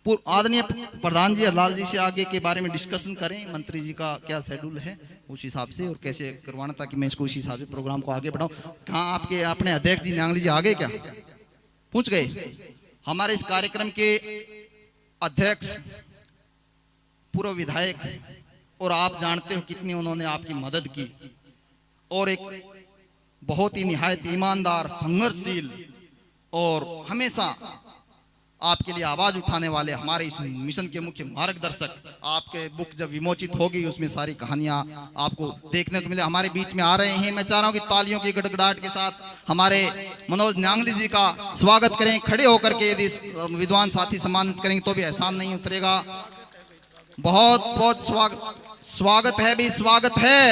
आदरणीय प्रधान जी हरलाल जी से आगे के बारे में डिस्कशन करें, मंत्री जी का क्या शेड्यूल है उस हिसाब से और कैसे करवाना, ताकि मैं इसको उस हिसाब से प्रोग्राम को आगे बढ़ाऊं। कहाँ आपके अपने अध्यक्ष जी न्यांगली जी आगे क्या पूछ गए? हमारे इस कार्यक्रम के अध्यक्ष पूर्व विधायक, और आप जानते हो कितनी उन्होंने आपकी मदद की, और एक बहुत ही निहायत ईमानदार, संघर्षशील और हमेशा आपके लिए आवाज उठाने वाले हमारे इस मिशन के मुख्य मार्गदर्शक। आपके बुक जब विमोचित होगी उसमें सारी कहानियां आपको देखने को मिले, हमारे बीच में आ रहे हैं। मैं चाह रहा हूं कि तालियों की गड़गड़ाहट के साथ हमारे मनोज न्यांगली जी का स्वागत करें खड़े होकर के। यदि विद्वान साथी सम्मानित करेंगे तो भी एहसान नहीं उतरेगा। बहुत बहुत स्वागत है भी, स्वागत है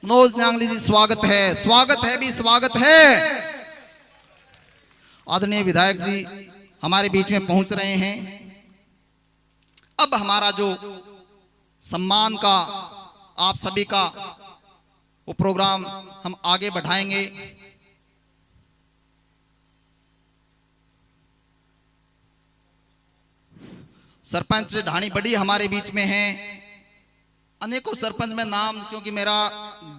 मनोज न्यांगली जी, स्वागत है, स्वागत है भी, स्वागत है। आदरणीय विधायक जी हमारे बीच में पहुंच रहे हैं। अब हमारा जो सम्मान का आप सभी का वो प्रोग्राम हम आगे बढ़ाएंगे। सरपंच ढाणी बड़ी हमारे बीच में हैं। अनेकों सरपंच में नाम, क्योंकि मेरा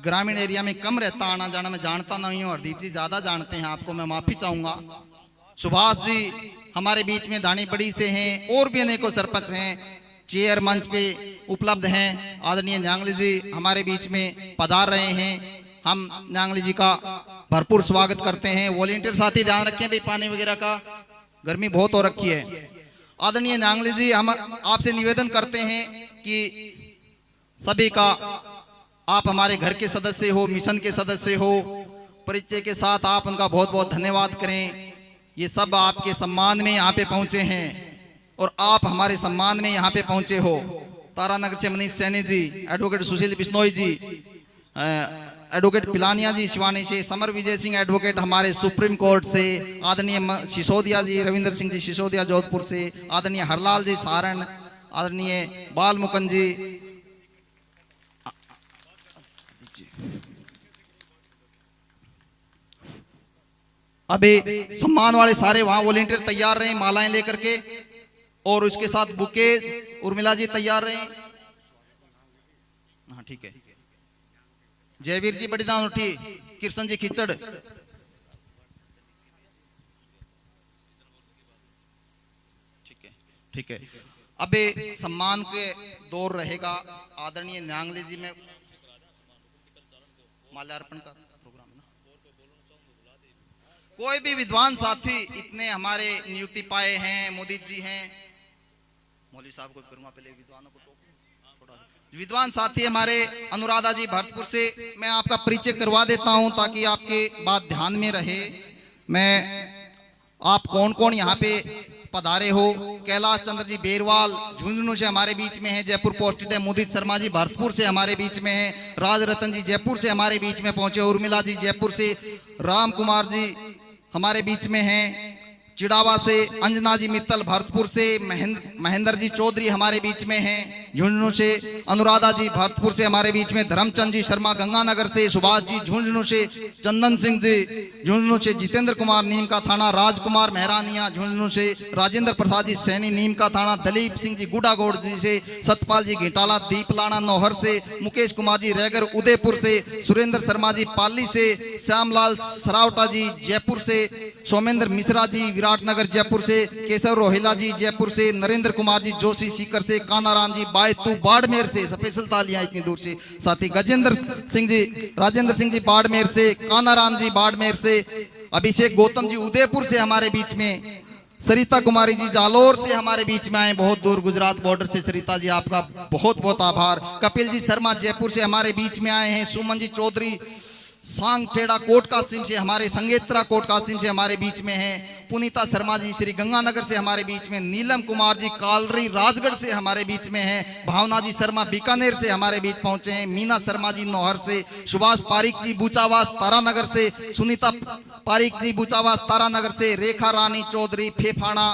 ग्रामीण एरिया में कम रहता आना जाना, मैं जानता नहीं हूं। हरदीप जी ज्यादा जानते हैं, आपको मैं माफी चाहूंगा। सुभाष जी हमारे बीच में ढाणी बड़ी से हैं, और भी अनेकों सरपंच हैं, चेयर मंच पे उपलब्ध हैं। आदरणीय न्यांगली जी हमारे बीच में पधार रहे हैं। हम न्यांगली जी का भरपूर स्वागत करते हैं। वॉलंटियर साथी ध्यान रखें भाई, पानी वगैरह का, गर्मी बहुत हो रखी है। आदरणीय न्यांगली जी हम आपसे निवेदन करते हैं कि सभी का, आप हमारे घर के सदस्य हो, मिशन के सदस्य हो, परिचय के साथ आप उनका बहुत बहुत धन्यवाद करें। ये सब आपके सम्मान में यहाँ पे पहुंचे हैं और आप हमारे सम्मान में यहाँ पे पहुंचे हो। तारानगर से मनीष सैनी जी, एडवोकेट सुशील बिश्नोई जी, एडवोकेट पिलानिया जी शिवानी से, समर विजय सिंह एडवोकेट हमारे सुप्रीम कोर्ट से, आदरणीय सिसोदिया जी, रविंद्र सिंह जी सिसोदिया जोधपुर से, आदरणीय हरलाल जी सारण, आदरणीय बाल मुकुंद जी, अभी सम्मान वाले सारे वहां वॉलंटियर तैयार रहे मालाएं लेकर के, और उसके साथ बुके। उर्मिला जी तैयार रहे। हाँ ठीक है। जयवीर जी बड़ी दान उठी, किशन जी खिचड़, ठीक है ठीक है। अबे सम्मान के दौर रहेगा। आदरणीय न्यांगली जी में माल्यार्पण का प्रोग्राम है ना। कोई भी विद्वान साथी, इतने हमारे नियुक्ति पाए हैं, मोदी जी हैं, मौलवी साहब को करूंगा पहले, विद्वानों को थोड़ा सा। विद्वान साथी हमारे अनुराधा जी भरतपुर से, मैं आपका परिचय करवा देता हूं ताकि आपके बात ध्यान में रहे। मैं आप कौन कौन यहाँ पे पधारे हो। कैलाश चंद्र जी बेरवाल झुंझुनू से हमारे बीच में है, जयपुर पोस्टेड है। मुदित शर्मा जी भरतपुर से हमारे बीच में है। राज रतन जी जयपुर से हमारे बीच में पहुंचे। उर्मिला जी जयपुर से। राम कुमार जी हमारे बीच में हैं चिड़ावा से। अंजना जी मित्तल भरतपुर से। महेंद्र जी चौधरी हमारे बीच में हैं झुंझुनू से। अनुराधा जी भरतपुर से हमारे बीच में। धर्मचंद जी शर्मा गंगानगर से। सुभाष जी झुंझुनू से। चंदन सिंह जी झुंझुनू से। जितेंद्र कुमार नीम का थाना। राजकुमार मेहरानिया झुंझुनू से। राजेंद्र प्रसाद जी सैनी नीम का थाना। दलीप सिंह जी गुडागौड़ जी से। सतपाल जी घिटाला दीपलाना नौहर से। मुकेश कुमार जी रैगर उदयपुर से। सुरेंद्र शर्मा जी पाली से। श्यामलाल सरावटा जी जयपुर से। सोमेंद्र मिश्रा जी विराटनगर जयपुर से। केशव रोहिला जी जयपुर से। नरेंद्र कुमार जी जोशी सीकर से। कानाराम जी बायतू बाड़मेर से, स्पेशल तालियां इतनी दूर से। साथी राजेंद्र सिंह जी बाड़मेर से। कानाराम जी बाड़मेर से। अभिषेक गौतम जी उदयपुर से हमारे बीच में। सरिता कुमारी जी जालोर से हमारे बीच में आए, बहुत दूर गुजरात बॉर्डर से। सरिता जी आपका बहुत बहुत आभार। कपिल जी शर्मा जयपुर से हमारे बीच में आए हैं। सुमन जी चौधरी सांगखेड़ा कोट कासिम से हमारे, संगेत्रा कोट कासिम से हमारे बीच में हैं। पुनीता शर्मा जी श्री गंगानगर से हमारे बीच में। नीलम कुमार जी कालरी राजगढ़ से हमारे बीच में हैं। भावना जी शर्मा बीकानेर से हमारे बीच पहुंचे हैं। मीना शर्मा जी नौहर से। सुभाष पारिक जी बूचावास तारानगर से। सुनीता पारिक जी बूचावास तारानगर से। रेखा रानी चौधरी फेफाना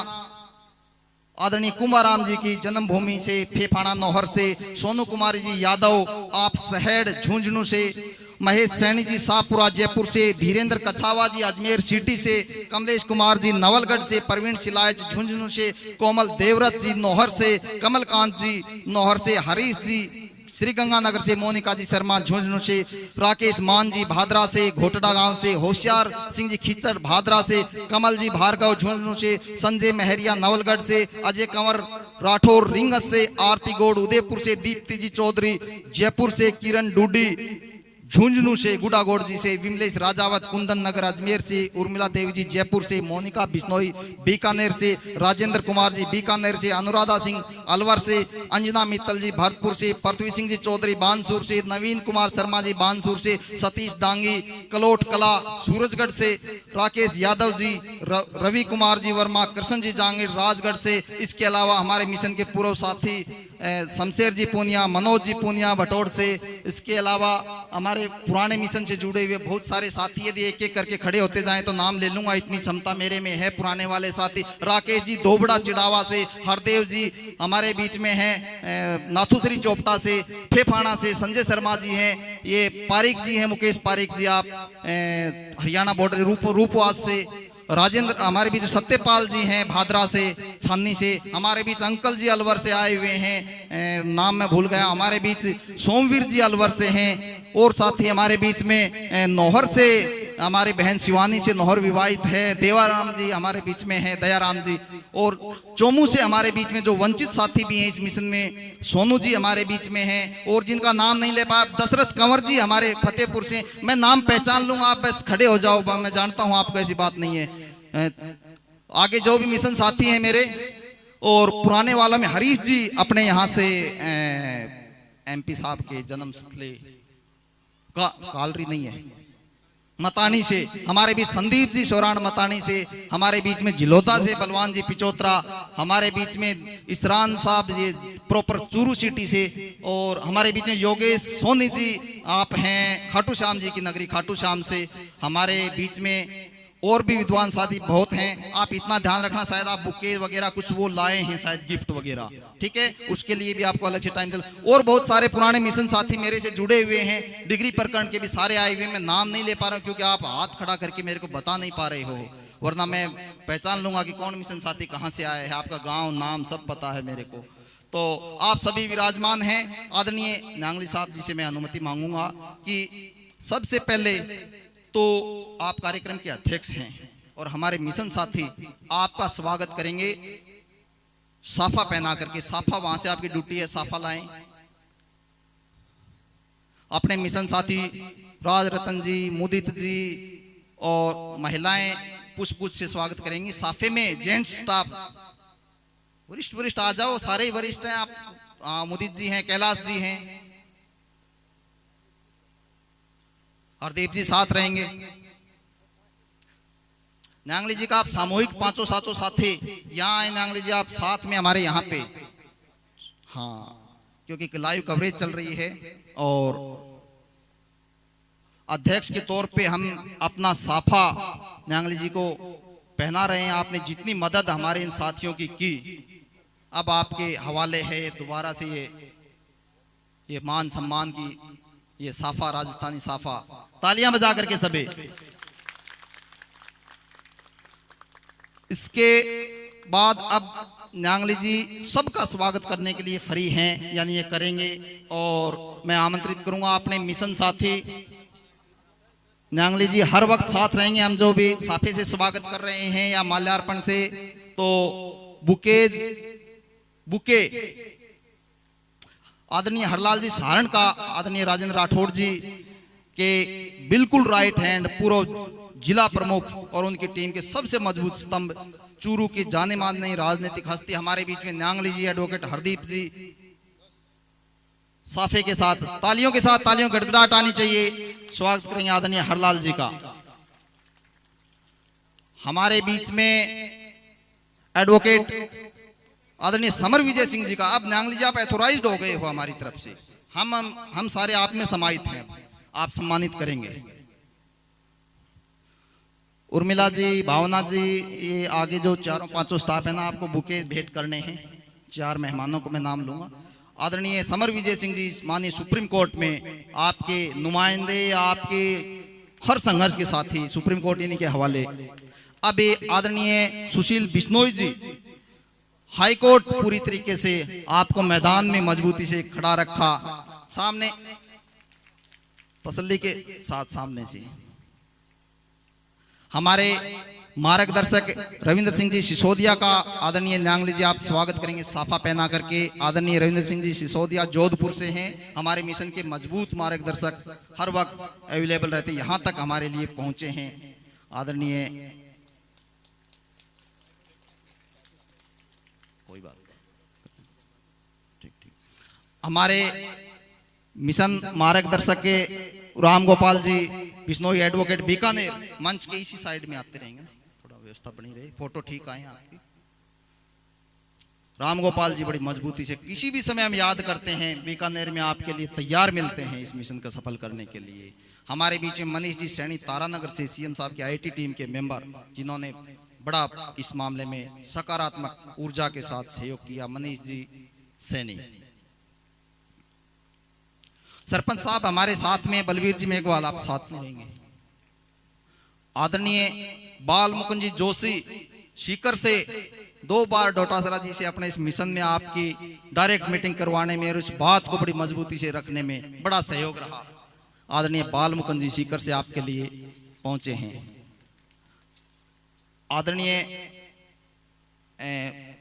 आदरणीय कुमाराम जी की जन्मभूमि से फेफाना नौहर से, सोनू कुमार जी यादव आप शहर झुंझुनू से, महेश सैनी जी शाहपुरा जयपुर से, धीरेन्द्र कछावा जी अजमेर सिटी से, कमलेश कुमार जी नवलगढ़ से, प्रवीण सिलायच झुंझुनू से, कोमल देवरत जी नौहर से, कमलकांत जी नौहर से, हरीश जी श्री गंगानगर से, मोनिका जी शर्मा झुंझुनू से, राकेश मान जी भादरा से, घोटड़ा गांव से, होशियार सिंह जी खिचड़ भादरा से, कमल जी भार्गव झुंझुनू से, संजय महरिया नवलगढ़ से, अजय कंवर राठौर रिंगस से, आरती गौड़ उदयपुर से, दीप्ति जी चौधरी जयपुर से, किरण डूडी झुंझुनू से, गुडागौड़ जी से, विमलेश राजावत कुंदन नगर अजमेर से, उर्मिला देवी जी जयपुर से, मोनिका बिश्नोई बीकानेर से, राजेंद्र कुमार जी बीकानेर से, अनुराधा सिंह अलवर से, अंजना मित्तल जी भरतपुर से, पृथ्वी सिंह जी चौधरी बानसूर से, नवीन कुमार शर्मा जी बानसूर से, सतीश डांगी कलोट कला सूरजगढ़ से, राकेश यादव जी, रवि कुमार जी वर्मा कृष्ण जी जांगीर राजगढ़ से। इसके अलावा हमारे मिशन के पूर्व साथी शमशेर जी पूनिया, मनोज जी पूनिया भटौड़ से। इसके अलावा हमारे पुराने मिशन से जुड़े हुए बहुत सारे साथी, यदि एक एक करके खड़े होते जाएं तो नाम ले लूंगा, इतनी क्षमता मेरे में है। पुराने वाले साथी राकेश जी धोबड़ा चिड़ावा से, हरदेव जी हमारे बीच में हैं, नाथुश्री चोपटा से, फेफाना से संजय शर्मा जी हैं, ये पारिक जी हैं, मुकेश पारिक जी आप हरियाणा बॉर्डर रूपवास से, राजेंद्र हमारे बीच सत्यपाल जी हैं भादरा से छन्नी से, हमारे बीच अंकल जी अलवर से आए हुए हैं, नाम मैं भूल गया, हमारे बीच सोमवीर जी अलवर से हैं, और साथ ही हमारे बीच में नौहर से हमारी बहन शिवानी से नौहर विवाहित है, देवाराम जी हमारे बीच में है, दयाराम जी, और चोमू से हमारे बीच में जो वंचित साथी भी हैं इस मिशन में, सोनू जी हमारे बीच में हैं, और जिनका नाम नहीं ले पाया दशरथ कंवर जी हमारे फतेहपुर से। मैं नाम पहचान लूंगा, आप बस खड़े हो जाओ, मैं जानता हूं आपको ऐसी बात नहीं है। आगे जो भी मिशन साथी हैं मेरे, और पुराने वालों में हरीश जी अपने यहाँ से MP साहब के जन्म स्थले कालरी नहीं है, मतानी से हमारे बीच संदीप जी सोरान मतानी से, हमारे बीच में जिलोता से बलवान जी पिचोत्रा, हमारे बीच में इसरान साहब जी प्रॉपर चूरू सिटी से, और हमारे बीच में योगेश सोनी जी आप हैं खाटू श्याम जी की नगरी खाटू श्याम से, हमारे बीच में और भी विद्वान साथी बहुत हैं। आप इतना ध्यान रखना, शायद आप बुके वगैरह कुछ वो लाए हैं, शायद गिफ्ट वगैरह, ठीक है, उसके लिए भी आपको अलग से टाइम चल। और बहुत सारे पुराने मिशन साथी मेरे से जुड़े हुए हैं, डिग्री प्रकरण के भी सारे आए हुए हैं। मैं नाम नहीं ले पा रहा हूँ क्योंकि आप हाथ खड़ा करके मेरे को बता नहीं पा रहे हो, वरना मैं पहचान लूंगा कि कौन मिशन साथी कहाँ से आए हैं, आपका गाँव नाम सब पता है मेरे को। तो आप सभी विराजमान हैं। आदरणीय नांगली साहब जी से मैं अनुमति मांगूंगा कि सबसे पहले तो आप कार्यक्रम के अध्यक्ष हैं और हमारे मिशन साथी आपका स्वागत करेंगे साफा पहना करके। साफा वहां से आपकी ड्यूटी है, साफा लाएं। अपने मिशन साथी राज रतन जी, मुदित जी और महिलाएं पुष्प से स्वागत करेंगी। साफे में जेंट्स स्टाफ वरिष्ठ आ जाओ, सारे वरिष्ठ हैं आप। मुदित जी हैं, कैलाश जी हैं, हरदीप जी साथ रहेंगे। नांगली जी का आप सामूहिक पांचों सातों साथी यहाँ आए। नांगली जी आप साथ में हमारे यहाँ पे, हाँ, क्योंकि लाइव कवरेज चल रही है और अध्यक्ष के तौर पे हम अपना साफा नांगली जी को पहना रहे हैं। आपने जितनी मदद हमारे इन साथियों की, अब आपके हवाले है दोबारा से ये मान सम्मान की ये साफा, राजस्थानी साफा। तालियां बजा करके सभी। इसके बाद अब नांगली जी सबका स्वागत करने के लिए फ्री हैं, यानी ये करेंगे। और मैं आमंत्रित करूंगा अपने मिशन साथी नांगली जी हर वक्त साथ रहेंगे। हम जो भी साफे से स्वागत कर रहे हैं या माल्यार्पण से, तो बुके आदरणीय हरलाल जी सारण का, आदरणीय राजेंद्र राठौड़ जी के बिल्कुल राइट हैंड, पूर्व जिला प्रमुख और उनकी टीम के सबसे मजबूत स्तंभ, चूरू के जाने माने राजनीतिक हस्ती हमारे बीच में नांगली जी, एडवोकेट हरदीप जी साफे के साथ, तालियों के साथ, तालियों गड़गड़ाहट आनी चाहिए। स्वागत करेंगे आदरणीय हरलाल जी का। हमारे बीच में एडवोकेट आदरणीय समर विजय सिंह जी का। अब नांगली जी आप एथोराइज्ड हो गए हो हमारी तरफ से, हम सारे आप में समाहित हैं, आप सम्मानित करेंगे। उर्मिला जी, भावना जी, ये आगे जो चारों पांचों स्टाफ है ना, आपको बुके भेंट करने हैं। 4 मेहमानों को मैं नाम लूंगा। आदरणीय समर विजय सिंह जी, माननीय सुप्रीम कोर्ट में आपके नुमाइंदे, आपके हर संघर्ष के साथी, सुप्रीम कोर्ट इन्हीं के हवाले। अब ये आदरणीय सुशील बिश्नोई जी, हाई कोर्ट पूरी तरीके से आपको मैदान में मजबूती से खड़ा रखा। सामने तसल्ली के साथ सामने से हमारे मार्गदर्शक रविंद्र सिंह जी सिसोदिया का आदरणीय न्यांगली जी आप स्वागत करेंगे साफा पहना करके। आदरणीय रविंद्र सिंह जी सिसोदिया जोधपुर से हैं, हमारे मिशन के मजबूत मार्गदर्शक, हर वक्त अवेलेबल रहते, यहां तक हमारे लिए पहुंचे हैं। आदरणीय कोई बात ठीक हमारे मिशन मार्गदर्शक के राम गोपाल जी बिश्नोई एडवोकेट बीकानेर, मंच के इसी साइड में आते रहेंगे ना, थोड़ा व्यवस्था बनी रहे, फोटो ठीक आए आपकी। राम गोपाल जी बड़ी मजबूती से किसी भी समय हम याद करते हैं, बीकानेर में आपके लिए तैयार मिलते हैं इस मिशन को सफल करने के लिए। हमारे बीच में मनीष जी सैनी तारानगर से, सीएम साहब की आईटी टीम के मेंबर, जिन्होंने बड़ा इस मामले में सकारात्मक ऊर्जा के साथ सहयोग किया। मनीष जी सैनी, सरपंच साहब हमारे साथ में, बलवीर जी मेघवाल आप साथ में रहेंगे। आदरणीय बाल मुकुंद जी जोशी सीकर से 2 बार डोटासरा जी से अपने इस मिशन में आपकी डायरेक्ट मीटिंग करवाने में और उस बात को बड़ी मजबूती से रखने में बड़ा सहयोग रहा। आदरणीय बाल मुकुंद जी सीकर से आपके लिए पहुंचे हैं। आदरणीय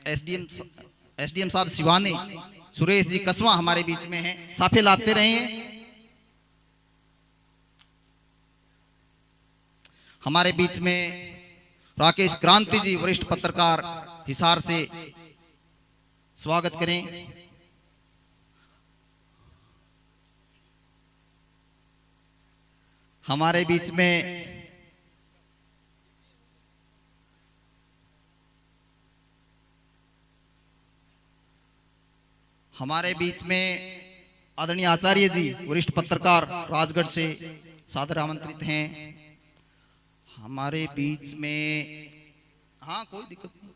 एसडीएम साहब शिवानी, सुरेश जी कसवा हमारे बीच में हैं, साफे लाते रहे हैं। हमारे बीच में राकेश क्रांति जी, वरिष्ठ पत्रकार, हिसार से, स्वागत करें। हमारे बीच में आदरणीय आचार्य जी, वरिष्ठ पत्रकार, राजगढ़ से सादर आमंत्रित हैं। हमारे बीच में, हाँ कोई दिक्कत नहीं,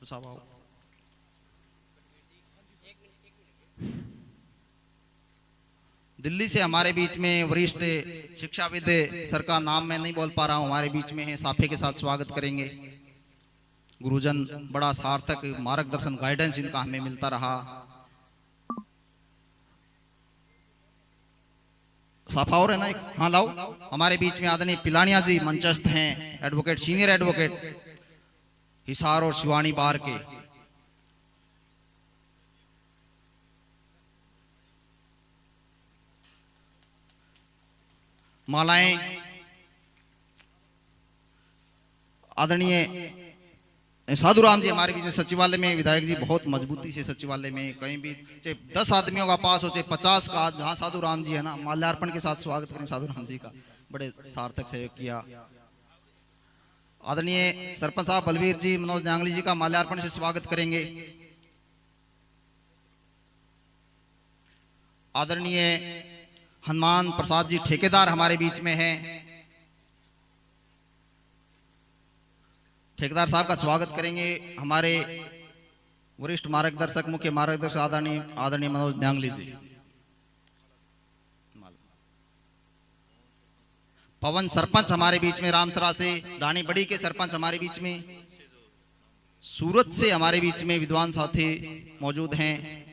साहब आओ। दिल्ली से हमारे बीच में वरिष्ठ शिक्षाविद, सर का नाम मैं नहीं बोल पा रहा हूं, हमारे बीच में है, साफे के साथ स्वागत करेंगे। गुरुजन, बड़ा सार्थक मार्गदर्शन, गाइडेंस इनका हमें मिलता रहा। साफा और है ना एक, हाँ लाओ। हमारे बीच में आदरणीय पिलानिया जी मंचस्थ हैं, एडवोकेट, सीनियर एडवोकेट, हिसार और शिवानी बार के। मालाएं आदरणीय साधुराम जी हमारे बीच में सचिवालय में, विधायक जी बहुत मजबूती से सचिवालय में कहीं भी चाहे 10 आदमियों का पास हो चाहे 50 का, जहां साधुराम जी है ना, माल्यार्पण के साथ स्वागत करें साधुराम जी का, बड़े सार्थक सहयोग किया। आदरणीय सरपंच साहब बलवीर जी, मनोज न्यांगली जी का माल्यार्पण से स्वागत करेंगे। आदरणीय हनुमान प्रसाद जी ठेकेदार हमारे बीच में हैं, ठेकेदार साहब का स्वागत करेंगे। हमारे वरिष्ठ मार्गदर्शक, मुख्य मार्गदर्शक आदरणीय मनोज न्यांगली जी। पवन सरपंच हमारे बीच में रामसरा से, रानी बड़ी के सरपंच हमारे बीच में, सूरत से हमारे बीच में विद्वान साथी मौजूद हैं।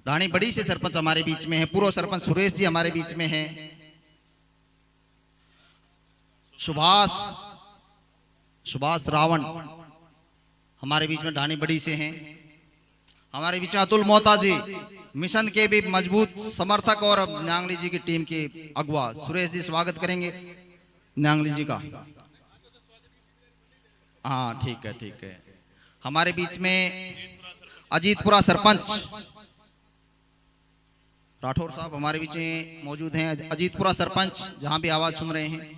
रानी बड़ी से सरपंच हमारे बीच में है, पूर्व सरपंच सुरेश जी हमारे बीच में हैं। सुभाष रावण हमारे बीच में ढाणी बड़ी से हैं। हमारे बीच में अतुल मोहता जी, मिशन के भी मजबूत समर्थक और न्यांगली जी की टीम के अगुवा। सुरेश जी स्वागत करेंगे न्यांगली जी का। हाँ ठीक है। हमारे बीच में अजीतपुरा सरपंच राठौर साहब हमारे बीच में मौजूद हैं। अजीतपुरा सरपंच, जहां भी आवाज सुन रहे हैं।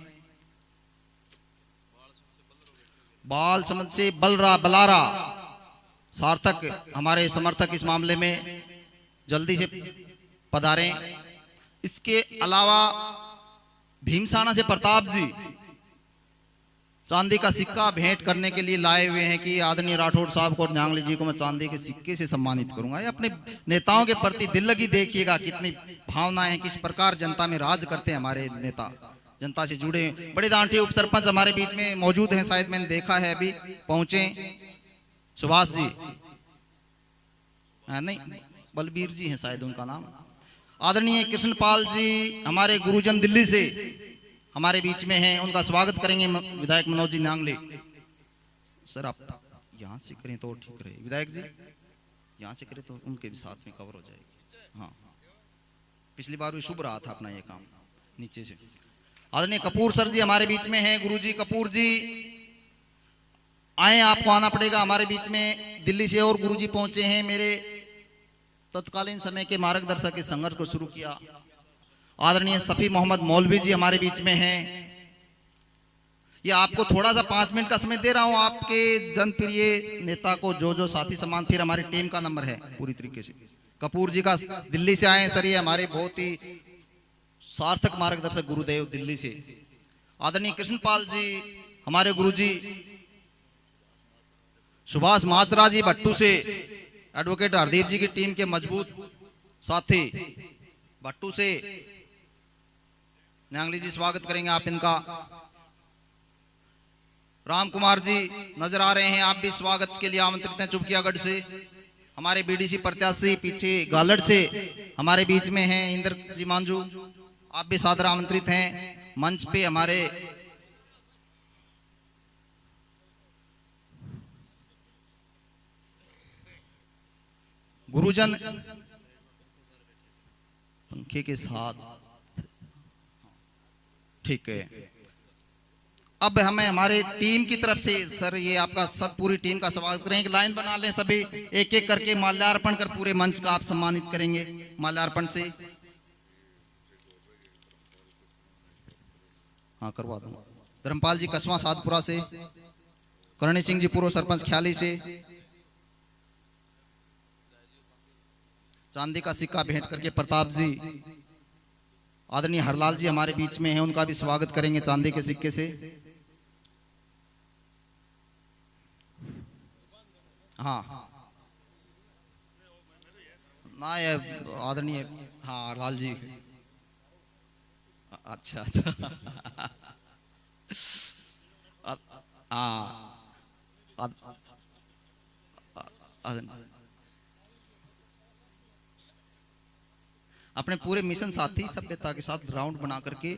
बाल समझ से बलारा सार्थक हमारे समर्थक इस मामले में, जल्दी से पधारे। इसके अलावा भीमसाना से प्रताप जी चांदी का सिक्का भेंट करने के लिए लाए हुए हैं कि आदरणीय राठौड़ साहब को और न्यांगली जी को मैं चांदी के सिक्के से सम्मानित करूंगा। ये अपने नेताओं के प्रति दिल लगी देखिएगा कितनी भावनाएं हैं, किस प्रकार जनता में राज करते हैं हमारे नेता, जनता से जुड़े। बड़े दांठी उप सरपंच हमारे बीच में मौजूद हैं, शायद मैंने देखा है अभी पहुंचे, सुभाष जी नहीं बलबीर जी हैं शायद उनका नाम। आदरणीय कृष्णपाल जी हमारे गुरुजन दिल्ली से हमारे बीच में हैं, उनका स्वागत करेंगे विधायक मनोज जी न्यांगले। सर आप यहाँ से करें तो ठीक रहे, विधायक जी यहाँ से करें तो उनके भी साथ में कवर हो जाएगी। हाँ पिछली बार भी शुभ रहा था अपना ये काम नीचे से। आदरणीय कपूर सर जी हमारे बीच में हैं, गुरुजी कपूर जी आए, आपको आना पड़ेगा हमारे बीच में। दिल्ली से और गुरुजी पहुंचे हैं, मेरे तत्कालीन समय के मार्गदर्शक इस संघर्ष को शुरू किया। आदरणीय सफी मोहम्मद मौलवी जी हमारे बीच में हैं। ये आपको थोड़ा सा 5 मिनट का समय दे रहा हूं, आपके जनप्रिय नेता को जो साथी सम्मान, फिर हमारी टीम का नंबर है पूरी तरीके से। कपूर जी का दिल्ली से आए सर, ये हमारे बहुत ही सार्थक मार्गदर्शक गुरुदेव दिल्ली से। आदरणीय कृष्णपाल जी हमारे गुरुजी, सुभाष माचरा जी भट्टू से, एडवोकेट हरदीप जी की टीम के मजबूत साथी भट्टू से। न्यांगली जी स्वागत करेंगे आप इनका। राम कुमार जी नजर आ रहे हैं, आप भी स्वागत के लिए आमंत्रित हैं चुपकियागढ़ से। हमारे बीडीसी प्रत्याशी पीछे गालड़ से हमारे बीच में हैं, इंद्र जी मांझू, आप भी सादर आमंत्रित हैं। मंच पे हमारे गुरुजन पंखे के साथ, ठीक है। अब हमें हमारे टीम की तरफ से सर, ये आपका सब पूरी टीम का स्वागत करेंगे। लाइन बना लें सभी, एक एक करके माल्यार्पण कर पूरे मंच का आप सम्मानित करेंगे माल्यार्पण से। हाँ करवा दूंगा। धर्मपाल जी कसवा साधपुरा से, करणी सिंह जी पूर्व सरपंच ख्याली से चांदी का सिक्का भेंट करके प्रताप जी। आदरणीय हरलाल जी हमारे बीच में हैं, उनका भी स्वागत करेंगे चांदी के सिक्के से। हाँ ना ये आदरणीय, हाँ हरलाल जी, अच्छा अच्छा हाँ अपने पूरे मिशन साथी सभ्यता के साथ राउंड बना करके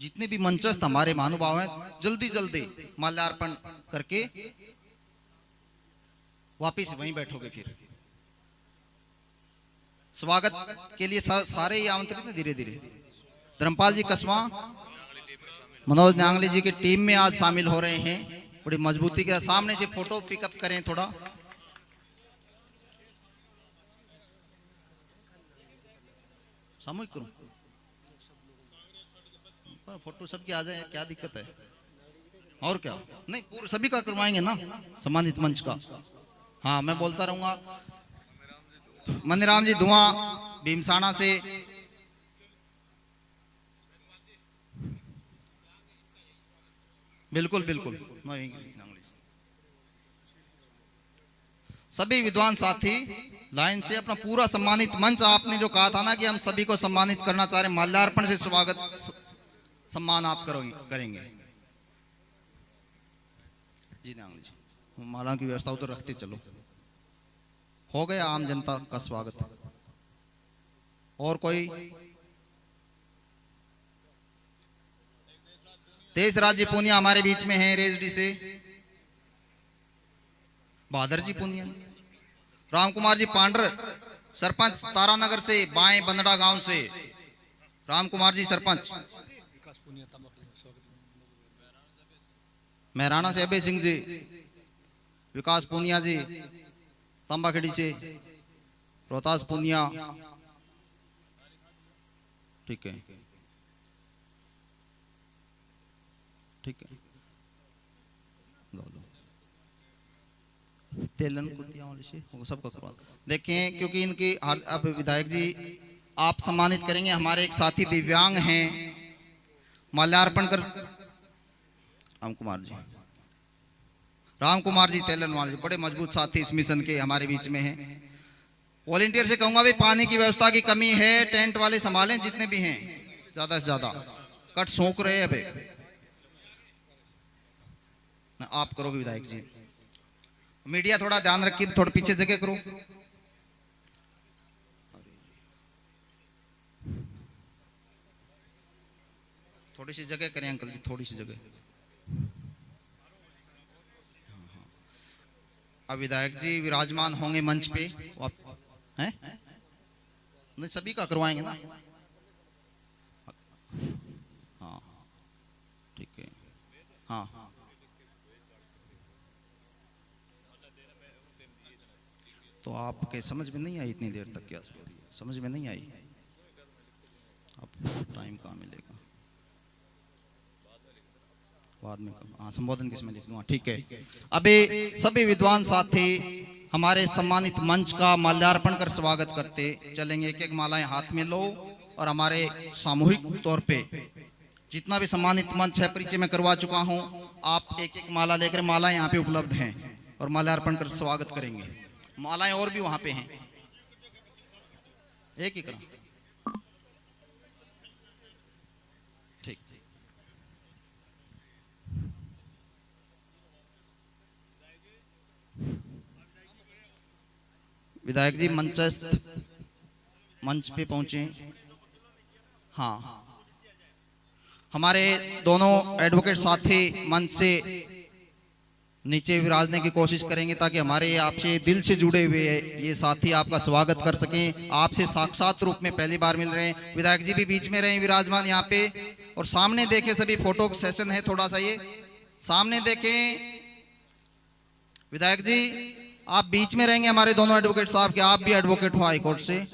जितने भी मंचस्थ हमारे महानुभाव हैं जल्दी जल्दी माल्यार्पण करके वापिस वहीं बैठोगे। फिर स्वागत के लिए सारे ही आमंत्रित हैं धीरे धीरे। धर्मपाल जी कसवा मनोज न्यांगले जी की टीम में आज शामिल हो रहे हैं, बड़ी मजबूती के सामने से फोटो पिकअप करें थोड़ा। सामूहिक करूं पर फोटो सबकी आ जाए, क्या दिक्कत है? और क्या नहीं, पूरे सभी का करवाएंगे ना सम्मानित मंच का। हाँ मैं बोलता रहूंगा। मनीराम जी धुआं भीमसाना से, बिल्कुल बिल्कुल। सभी विद्वान साथी लाइन से अपना पूरा सम्मानित मंच, आपने जो कहा था ना कि हम सभी को सम्मानित करना चाह रहे हैं, माल्यार्पण से स्वागत सम्मान आप करेंगे जी। न्यांगली जी माला की व्यवस्था उधर रखते चलो, हो गया आम जनता का स्वागत। और कोई? तेज राज्य पूनिया हमारे बीच में है, रेजडी से बहादुर जी पूनिया। राम कुमार जी पांडर सरपंच तारानगर से, बाएं बंदड़ा गांव से राम कुमार जी सरपंच। महराणा से अभय सिंह जी, विकास पूनिया जी तंबाखेड़ी से, रोहतास पूनिया, ठीक है ठीक है। तेलन को सबका करवा देखें, क्योंकि इनकी अब विधायक जी आप सम्मानित करेंगे हमारे एक साथी दिव्यांग हैं, माल्यार्पण कर राम कुमार जी तेलनवाल जी, बड़े मजबूत साथी इस मिशन के हमारे बीच में हैं। वॉलेंटियर से कहूंगा भाई पानी की व्यवस्था की कमी है, टेंट वाले संभालें जितने भी हैं, ज्यादा से ज्यादा कट सोख रहे हैं। अबे आप करोगे विधायक जी, मीडिया थोड़ा ध्यान रखिए, थोड़ा पीछे जगह करो। थोड़ी सी जगह करें अंकल जी, थोड़ी सी जगह। अब विधायक जी विराजमान होंगे मंच पे, हैं? नहीं सभी का करवाएंगे ना। हाँ ठीक है। हाँ तो आपके समझ में नहीं आई इतनी देर तक, क्या समझ में नहीं आई? अब टाइम कहाँ मिलेगा बाद में? हाँ संबोधन किसमें लिख दूंगा, ठीक है। अभी सभी विद्वान साथी हमारे सम्मानित मंच का माल्यार्पण कर स्वागत करते चलेंगे। एक एक मालाएं हाथ में लो और हमारे सामूहिक तौर पे जितना भी सम्मानित मंच है परिचय में करवा चुका हूं, आप एक एक माला लेकर, मालाएं यहाँ पे उपलब्ध हैं और माल्यार्पण कर स्वागत करेंगे। मालाएं और भी वहां पे हैं, एक ही करा। ठीक, विधायक जी मंच पे पहुंचे। हाँ हमारे दोनों एडवोकेट साथी मंच से नीचे विराजने की कोशिश करेंगे ताकि हमारे आपसे दिल से जुड़े हुए ये साथी आपका स्वागत कर सकें। आपसे साक्षात रूप में पहली बार मिल रहे हैं। विधायक जी भी बीच में रहे विराजमान यहाँ पे, और सामने देखें, सभी फोटो सेशन है, थोड़ा सा ये सामने देखें। विधायक जी आप बीच में रहेंगे हमारे दोनों एडवोकेट साहब के, आप भी एडवोकेट हो हाई कोर्ट से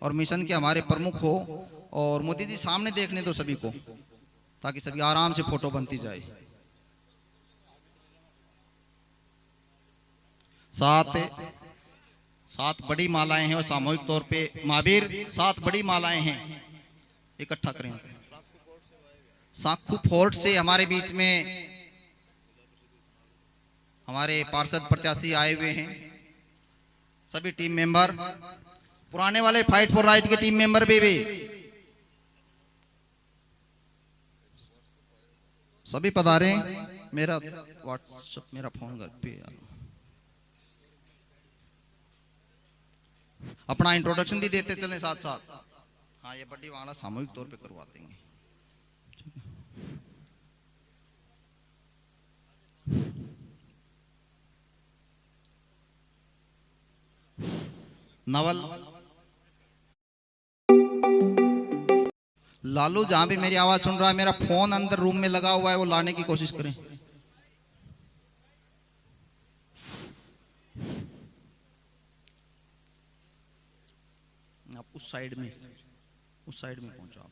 और मिशन के हमारे प्रमुख हो। और मोदी जी सामने देखने दो सभी को ताकि सभी आराम से फोटो बनती जाए। सात बड़ी मालाएं हैं और सामूहिक तौर पे महावीर 7 बड़ी मालाएं हैं, इकट्ठा करें। साखू फोर्ट से हमारे बीच में हमारे पार्षद प्रत्याशी आए हुए हैं, सभी टीम मेंबर, पुराने वाले फाइट फॉर राइट के टीम मेंबर भी सभी पधारे। मेरा व्हाट्सएप, मेरा फोन घर पे यार, अपना इंट्रोडक्शन भी देते चले साथ साथ। हाँ ये बड़ी वाला सामूहिक तौर पे करवा देंगे। नवल लालू, जहां भी मेरी आवाज सुन रहा है, मेरा फोन अंदर रूम में लगा हुआ है, वो लाने की कोशिश करें। आप उस साइड में पहुंचो आप।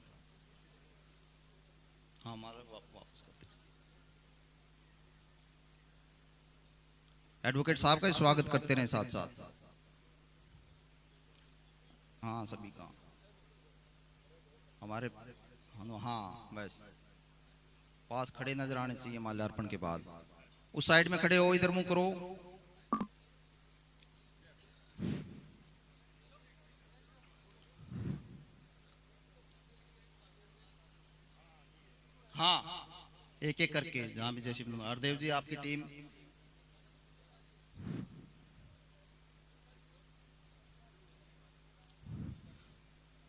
हाँ वापस करते एडवोकेट साहब का स्वागत करते रहे साथ साथ। हाँ सभी का हमारे, हाँ बस पास खड़े नजर आने चाहिए माल्यार्पण के बाद। उस साइड में खड़े हो, इधर मुंह करो। हाँ एक एक करके, जहां भी जैसे हरदेव जी आपकी टीम,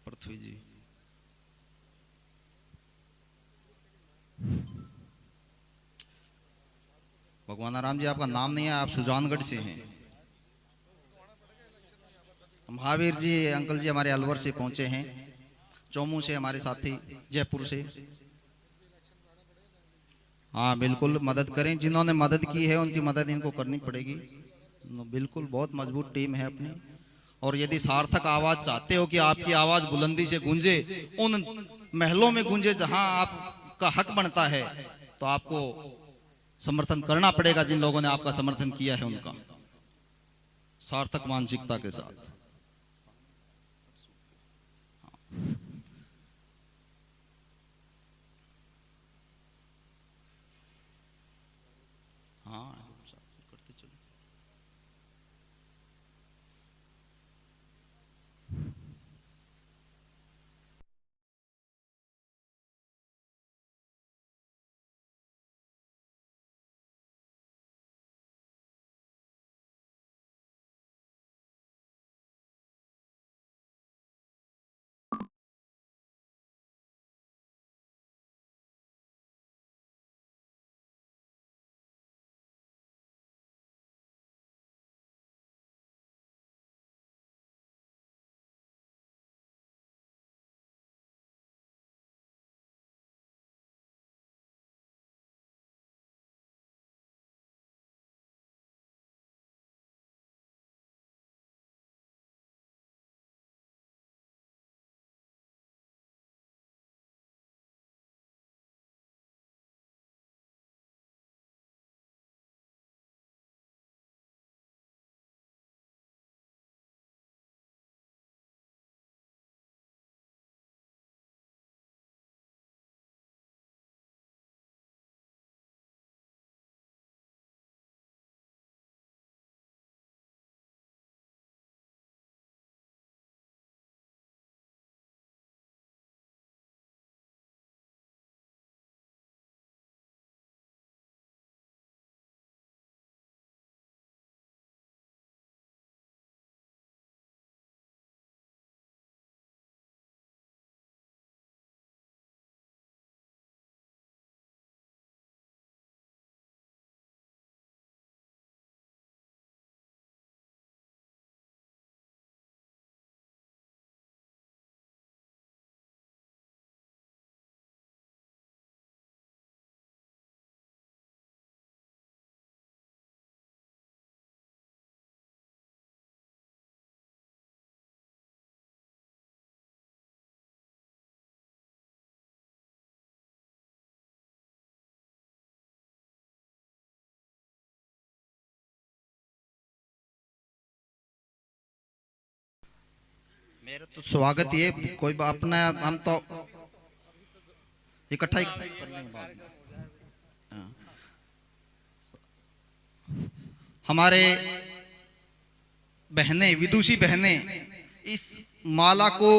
पृथ्वी जी, भगवान राम जी आपका नाम नहीं है, आप सुजानगढ़ से हैं। महावीर जी अंकल जी हमारे अलवर से पहुंचे हैं, चौमू से हमारे साथी, जयपुर से। हाँ बिल्कुल मदद करें, जिन्होंने मदद की है उनकी मदद इनको करनी पड़ेगी। बिल्कुल बहुत मजबूत टीम है अपनी। और यदि सार्थक आवाज चाहते हो कि आपकी आवाज बुलंदी से गूंजे, उन महलों में गूंजे जहां आपका हक बनता है, तो आपको समर्थन करना पड़ेगा जिन लोगों ने आपका समर्थन किया है उनका, सार्थक मानसिकता के साथ। मेरा तो स्वागत ही है, कोई अपना हम तो इकट्ठा ही कर लेंगे बाद में। हाँ। हमारे बहनें, विदुषी बहनें इस माला को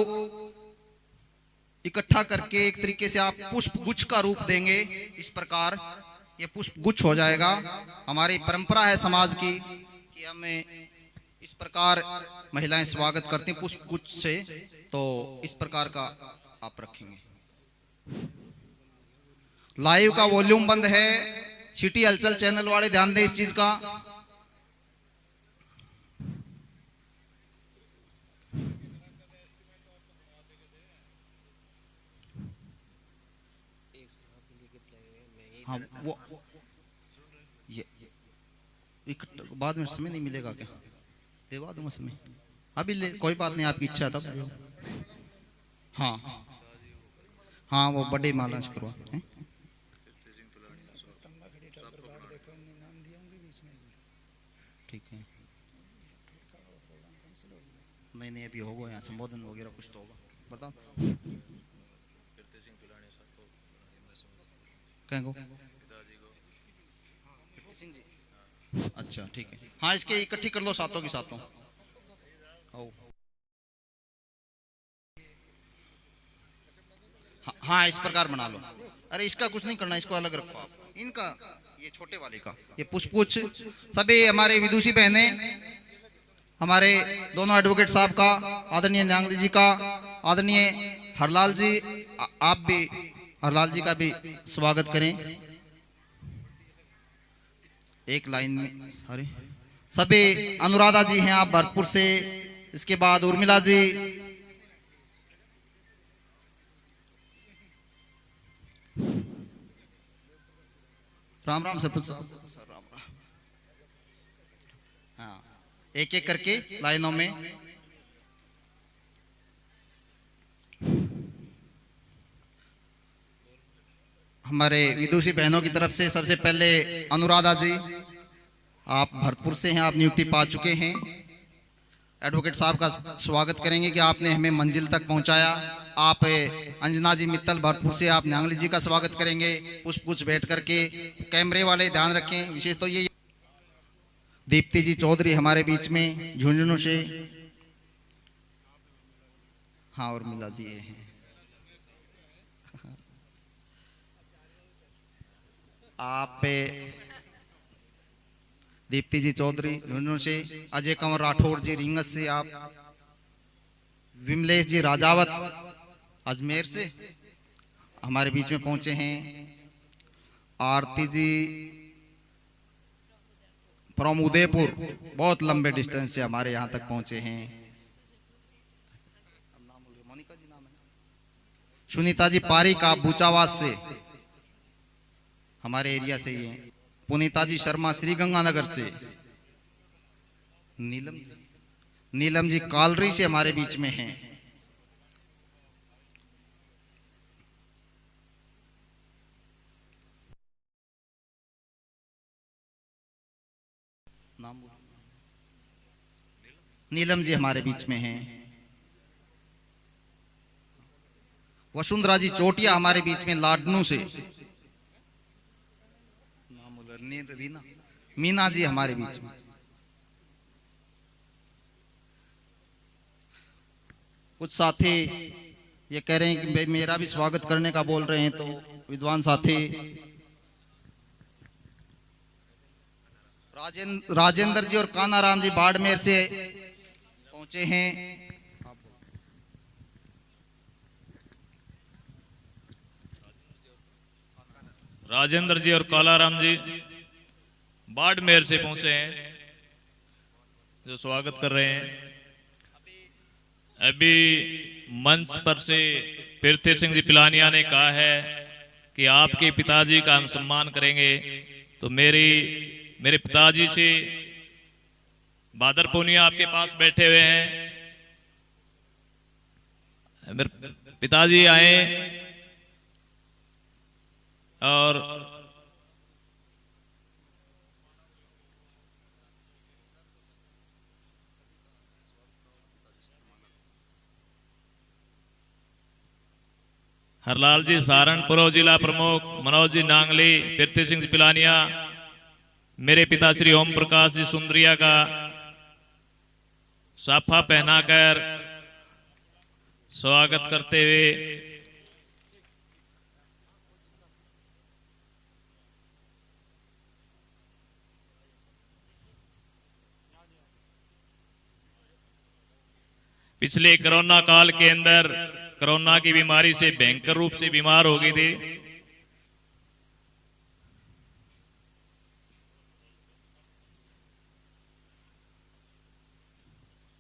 इकट्ठा करके एक तरीके से आप पुष्प गुच्छ का रूप देंगे। इस प्रकार ये पुष्प गुच्छ हो जाएगा। हमारी परंपरा है समाज की कि हमें इस प्रकार महिलाएं स्वागत करती हैं पुष्प गुच्छ से, तो इस प्रकार का आप रखेंगे। लाइव का वॉल्यूम बंद है, सिटी हलचल चैनल वाले ध्यान दें इस चीज का। हाँ वो ये बाद में समय नहीं मिलेगा क्या? देवा दूंगा समय, अभी ले, कोई बात नहीं, आपकी इच्छा है तब। हाँ हाँ वो बड़े माला करवा हैं? ठीक है, नहीं अभी होगा यहाँ संबोधन वगैरह कुछ तो होगा, बताओ कहेंगे। अच्छा ठीक है, हाँ इसके इकट्ठी कर लो सातों की सातों। हाँ इस प्रकार बना लो। अरे इसका कुछ नहीं करना, इसको अलग रखो आप। इनका ये छोटे वाले का ये पुष्पुच्छ सभी हमारे विदुषी बहने, हमारे दोनों एडवोकेट साहब का, आदरणीय न्यांगली जी का, आदरणीय हरलाल जी, आप भी हरलाल जी का भी स्वागत करें एक लाइन में। सॉरी सभी अनुराधा जी हैं आप भरतपुर से, इसके बाद उर्मिला जी, राम राम सरपंच साहब, राम राम। हाँ एक एक करके लाइनों में। हमारे विदुषी बहनों की तरफ से सबसे पहले अनुराधा जी, आप भरतपुर से हैं, आप नियुक्ति पा चुके हैं। एडवोकेट साहब का स्वागत करेंगे कि आपने हमें मंजिल तक पहुंचाया। आप अंजना जी मित्तल भरतपुर से, आप न्यांगली जी का स्वागत करेंगे पुष्प कुछ बैठ करके। कैमरे वाले ध्यान रखें, विशेष तो ये दीप्ति जी चौधरी हमारे बीच में झुंझुनू से, हाँ और मिला जी हैं। आप दीप्ति जी चौधरी झुंझुनू से, अजय कंवर राठौर जी रींगस से, आप विमलेश जी राजावत अजमेर से हमारे बीच में पहुंचे हैं। आरती जी फ्रॉम उदयपुर, बहुत लंबे डिस्टेंस से हमारे यहाँ तक पहुंचे हैं। सुनीता जी पारी का बूचावास से हमारे एरिया से ही हैं। पुनीता जी शर्मा श्री गंगानगर से, नीलम जी कालरी से हमारे बीच में हैं। नाम नीलम जी हमारे बीच में हैं। वसुंधरा जी चोटिया हमारे बीच में लाडनू से, रीना मीना जी हमारे बीच में। कुछ साथी ये कह रहे हैं कि भाई मेरा भी स्वागत करने का बोल रहे हैं, तो विद्वान साथी राजेंद्र जी और कानाराम जी बाड़मेर से पहुंचे हैं। राजेंद्र जी और कालाराम जी बाड़मेर से पहुंचे हैं, जो स्वागत कर रहे हैं। अभी मंच पर से पृथ्वी सिंह जी पिलानिया ने कहा है कि आपके पिताजी का हम सम्मान करेंगे, तो मेरे पिताजी से बादर पूनिया आपके पास बैठे हुए हैं। मेरे पिताजी आए और हरलाल जी सहारनपुर जिला प्रमुख, मनोज जी नांगली, पृथ्वी सिंह जी पिलानिया, मेरे पिता श्री ओम प्रकाश जी सुंदरिया का साफा पहनाकर स्वागत करते हुए पिछले कोरोना काल के अंदर कोरोना की बीमारी से भयंकर रूप से बीमार हो गए थे।